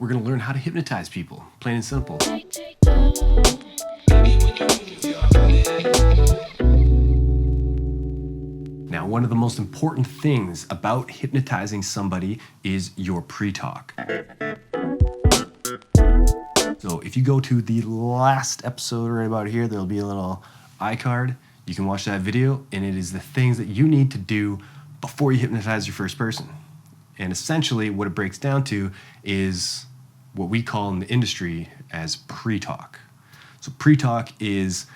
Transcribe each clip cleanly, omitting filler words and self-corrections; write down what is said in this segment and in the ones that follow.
we're going to learn how to hypnotize people, plain and simple. Now, one of the most important things about hypnotizing somebody is your pre-talk. So if you go to the last episode right about here, there'll be a little iCard. You can watch that video, and it is the things that you need to do before you hypnotize your first person. And essentially what it breaks down to is what we call in the industry as pre-talk. So pre-talk is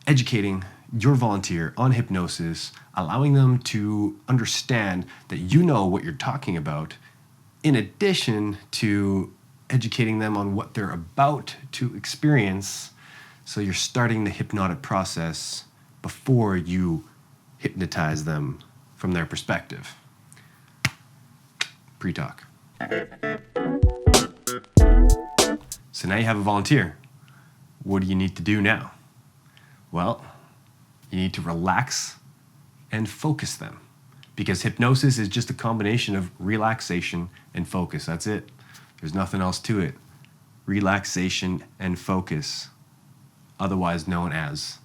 educating your volunteer on hypnosis, allowing them to understand that you know what you're talking about, in addition to educating them on what they're about to experience. So you're starting the hypnotic process before you hypnotize them from their perspective. Pre-talk. So now you have a volunteer. What do you need to do now? Well, you need to relax and focus them, because hypnosis is just a combination of relaxation and focus. That's it. There's nothing else to it. Relaxation and focus, otherwise known as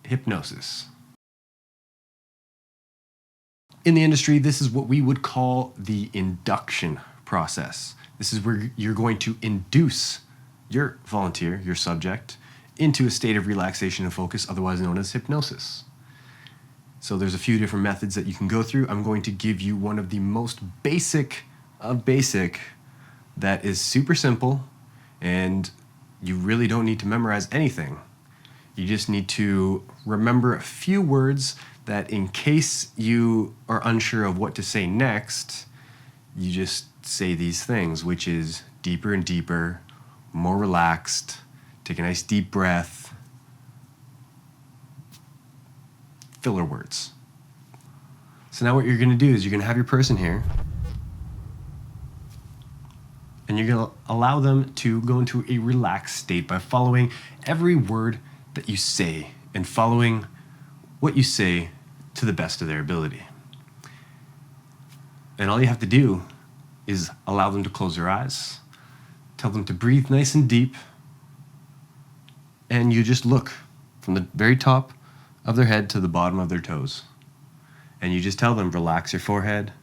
hypnosis. In the industry, this is what we would call the induction process. This is where you're going to induce your volunteer, your subject, into a state of relaxation and focus, otherwise known as hypnosis. So there's a few different methods that you can go through. I'm going to give you one of the most basic of basic that is super simple, and you really don't need to memorize anything. You just need to remember a few words that, in case you are unsure of what to say next, you just say these things, which is deeper and deeper, more relaxed, take a nice deep breath, filler words. So now what you're going to do is you're going to have your person here, and you're going to allow them to go into a relaxed state by following every word that you say and following what you say to the best of their ability. And all you have to do is allow them to close their eyes, tell them to breathe nice and deep, and you just look from the very top of their head to the bottom of their toes. And you just tell them, relax your forehead,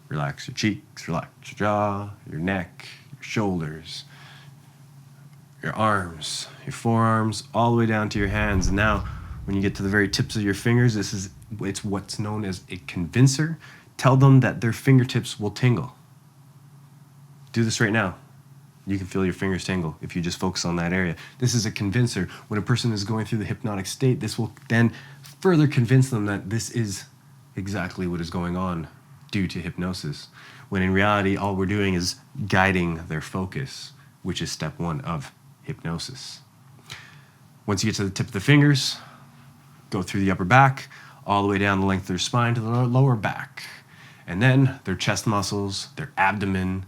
relax your cheeks, relax your jaw, your neck, your shoulders, your arms, your forearms, all the way down to your hands. And now, when you get to the very tips of your fingers, it's what's known as a convincer. Tell them that their fingertips will tingle. Do this right now. You can feel your fingers tingle if you just focus on that area. This is a convincer. When a person is going through the hypnotic state, this will then further convince them that this is exactly what is going on due to hypnosis, when in reality, all we're doing is guiding their focus, which is step one of hypnosis. Once you get to the tip of the fingers, go through the upper back, all the way down the length of their spine to the lower back. And then their chest muscles, their abdomen,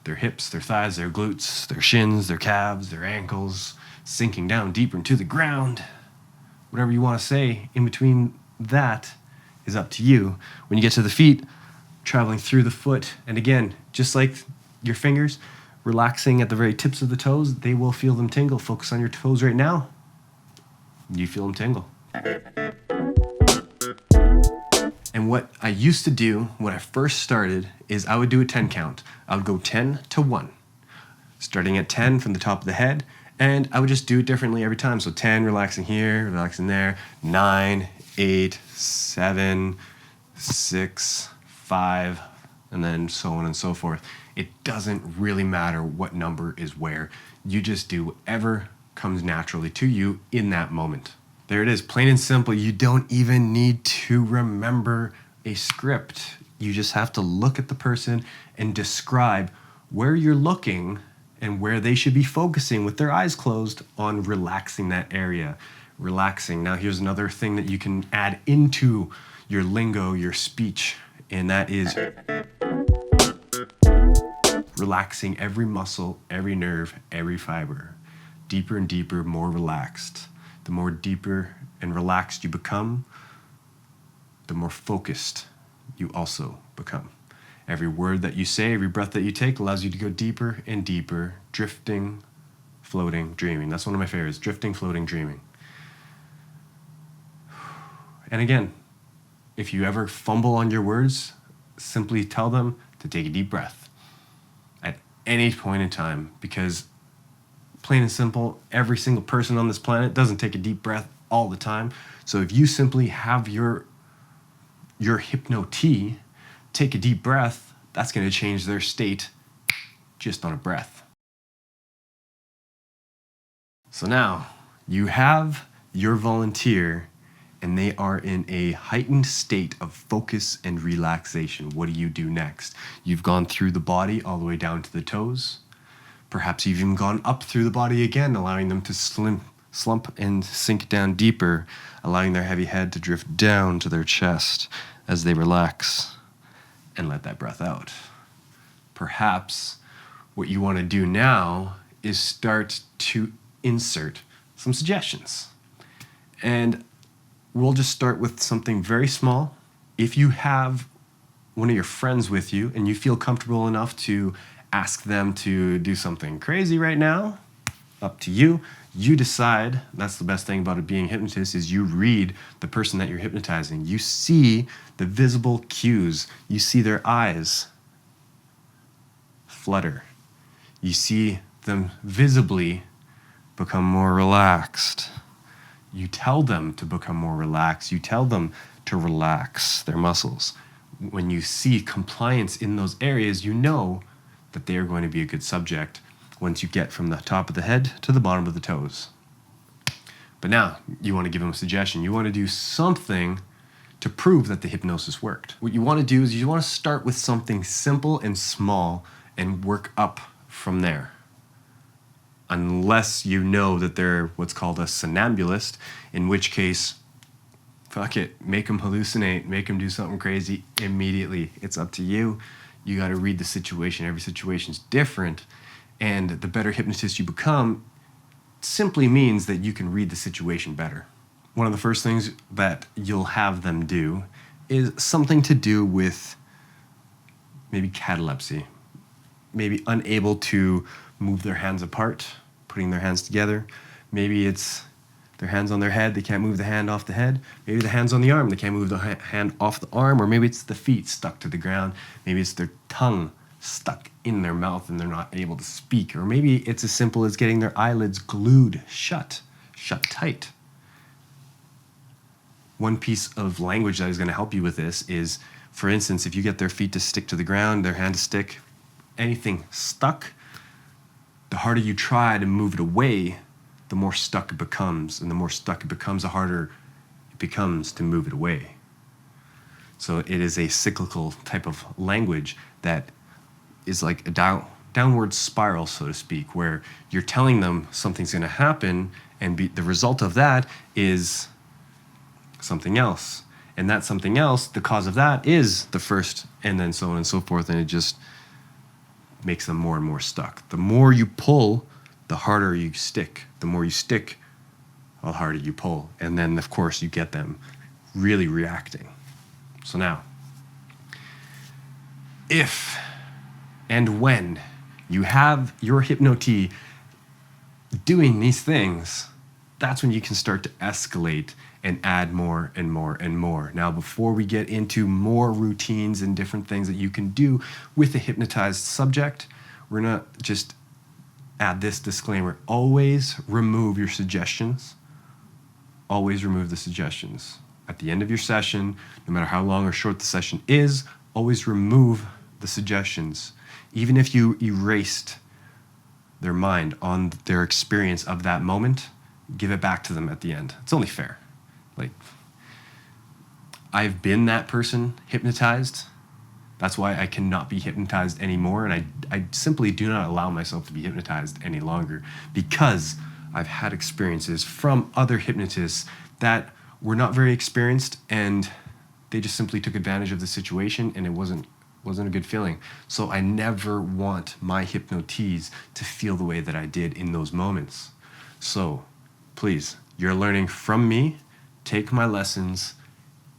their hips, their thighs, their glutes, their shins, their calves, their ankles, sinking down deeper into the ground. Whatever you want to say in between that is up to you. When you get to the feet, traveling through the foot, and again, just like your fingers, relaxing at the very tips of the toes, they will feel them tingle. Focus on your toes right now. You feel them tingle. And what I used to do when I first started is I would do a 10 count. I would go 10 to 1, starting at 10 from the top of the head, and I would just do it differently every time. So 10, relaxing here, relaxing there, 9, 8, 7, 6, 5, and then so on and so forth. It doesn't really matter what number is where. You just do whatever comes naturally to you in that moment. There it is, plain and simple. You don't even need to remember a script. You just have to look at the person and describe where you're looking and where they should be focusing with their eyes closed on relaxing that area. Relaxing. Now here's another thing that you can add into your lingo, your speech, and that is relaxing every muscle, every nerve, every fiber. Deeper and deeper, more relaxed. The more deeper and relaxed you become, the more focused you also become. Every word that you say, every breath that you take allows you to go deeper and deeper, drifting, floating, dreaming. That's one of my favorites, drifting, floating, dreaming. And again, if you ever fumble on your words, simply tell them to take a deep breath at any point in time, because plain and simple, every single person on this planet doesn't take a deep breath all the time. So if you simply have your hypnotize take a deep breath, that's going to change their state just on a breath. So now you have your volunteer and they are in a heightened state of focus and relaxation. What do you do next? You've gone through the body all the way down to the toes. Perhaps you've even gone up through the body again, allowing them to slump and sink down deeper, allowing their heavy head to drift down to their chest as they relax and let that breath out. Perhaps what you want to do now is start to insert some suggestions. And we'll just start with something very small. If you have one of your friends with you and you feel comfortable enough to ask them to do something crazy right now, up to you. You decide. That's the best thing about it being hypnotist, is you read the person that you're hypnotizing. You see the visible cues. You see their eyes flutter. You see them visibly become more relaxed. You tell them to become more relaxed. You tell them to relax their muscles. When you see compliance in those areas, you know that they are going to be a good subject once you get from the top of the head to the bottom of the toes. But now you want to give them a suggestion. You want to do something to prove that the hypnosis worked. What you want to do is you want to start with something simple and small and work up from there. Unless you know that they're what's called a somnambulist, in which case, fuck it, make them hallucinate, make them do something crazy immediately. It's up to you. You got to read the situation. Every situation's different. And the better hypnotist you become simply means that you can read the situation better. One of the first things that you'll have them do is something to do with maybe catalepsy, maybe unable to move their hands apart, putting their hands together. Maybe it's their hands on their head, they can't move the hand off the head. Maybe the hands on the arm, they can't move the hand off the arm. Or maybe it's the feet stuck to the ground. Maybe it's their tongue stuck in their mouth and they're not able to speak. Or maybe it's as simple as getting their eyelids glued shut tight. One piece of language that is going to help you with this is, for instance, if you get their feet to stick to the ground, their hand to stick, anything stuck, the harder you try to move it away, the more stuck it becomes. And the more stuck it becomes, the harder it becomes to move it away. So it is a cyclical type of language that is like a downward spiral, so to speak, where you're telling them something's going to happen, and the result of that is something else. And that something else, the cause of that is the first, and then so on and so forth, and it just makes them more and more stuck. The more you pull, the harder you stick. The more you stick, the harder you pull. And then, of course, you get them really reacting. So now, if and when you have your hypnotize doing these things, that's when you can start to escalate and add more and more and more. Now, before we get into more routines and different things that you can do with a hypnotized subject, we're going to just add this disclaimer. Always remove your suggestions. Always remove the suggestions. At the end of your session, no matter how long or short the session is, always remove the suggestions. Even if you erased their mind on their experience of that moment, give it back to them at the end. It's only fair. Like, I've been that person hypnotized. That's why I cannot be hypnotized anymore. And I simply do not allow myself to be hypnotized any longer, because I've had experiences from other hypnotists that were not very experienced, and they just simply took advantage of the situation, and it wasn't a good feeling. So I never want my hypnotize to feel the way that I did in those moments. So please, you're learning from me. Take my lessons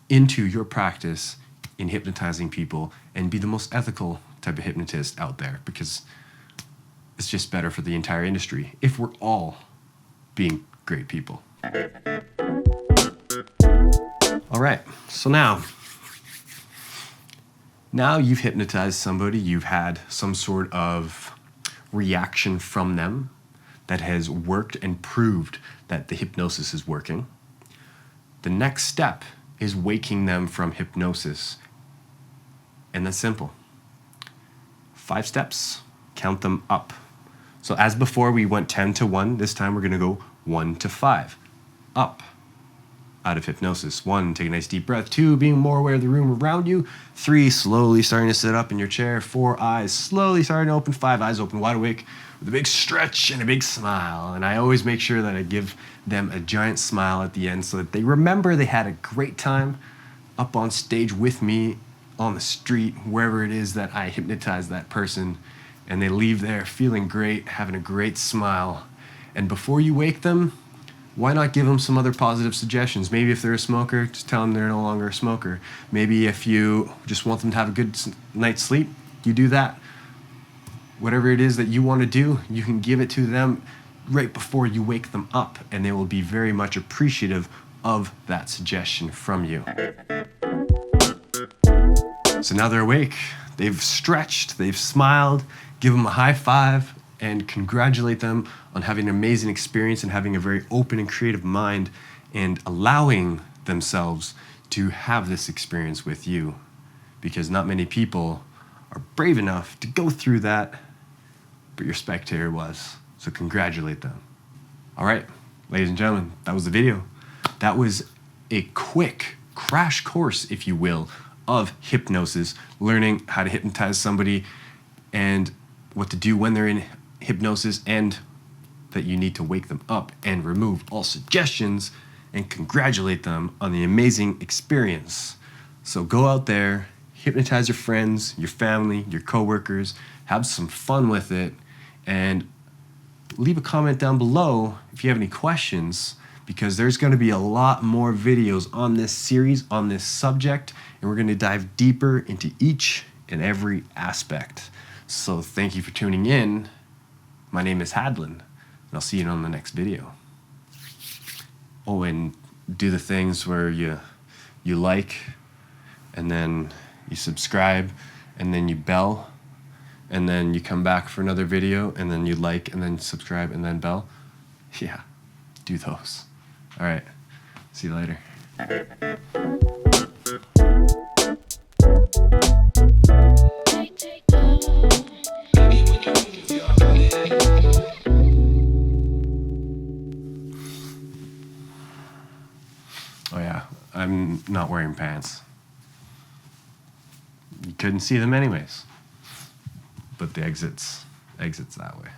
into your practice in hypnotizing people and be the most ethical type of hypnotist out there, because it's just better for the entire industry if we're all being great people. All right, so now you've hypnotized somebody, you've had some sort of reaction from them that has worked and proved that the hypnosis is working. The next step is waking them from hypnosis. And that's simple. 5 steps, count them up. So as before, we went 10 to 1. This time we're going to go 1 to 5. Up out of hypnosis. 1, take a nice deep breath. 2, being more aware of the room around you. 3, slowly starting to sit up in your chair. 4, eyes slowly starting to open. 5, eyes open wide awake with a big stretch and a big smile. And I always make sure that I give them a giant smile at the end so that they remember they had a great time up on stage with me, on the street, wherever it is that I hypnotize that person. And they leave there feeling great, having a great smile. And before you wake them, why not give them some other positive suggestions? Maybe if they're a smoker, just tell them they're no longer a smoker. Maybe if you just want them to have a good night's sleep, you do that. Whatever it is that you want to do, you can give it to them right before you wake them up, and they will be very much appreciative of that suggestion from you. So now they're awake, they've stretched, they've smiled, give them a high five, and congratulate them on having an amazing experience and having a very open and creative mind and allowing themselves to have this experience with you, because not many people are brave enough to go through that, but your spectator was. So congratulate them. All right, ladies and gentlemen, that was the video. That was a quick crash course, if you will, of hypnosis, learning how to hypnotize somebody and what to do when they're in hypnosis, and that you need to wake them up and remove all suggestions and congratulate them on the amazing experience. So go out there, hypnotize your friends, your family, your coworkers, have some fun with it, and leave a comment down below if you have any questions, because there's going to be a lot more videos on this series, on this subject, and we're going to dive deeper into each and every aspect. So thank you for tuning in. My name is Hadlen, and I'll see you on the next video. Oh, and do the things where you like, and then you subscribe, and then you bell, and then you come back for another video, and then you like, and then subscribe, and then bell. Yeah, do those. All right, see you later. Oh yeah, I'm not wearing pants. You couldn't see them anyways. But the exit's that way.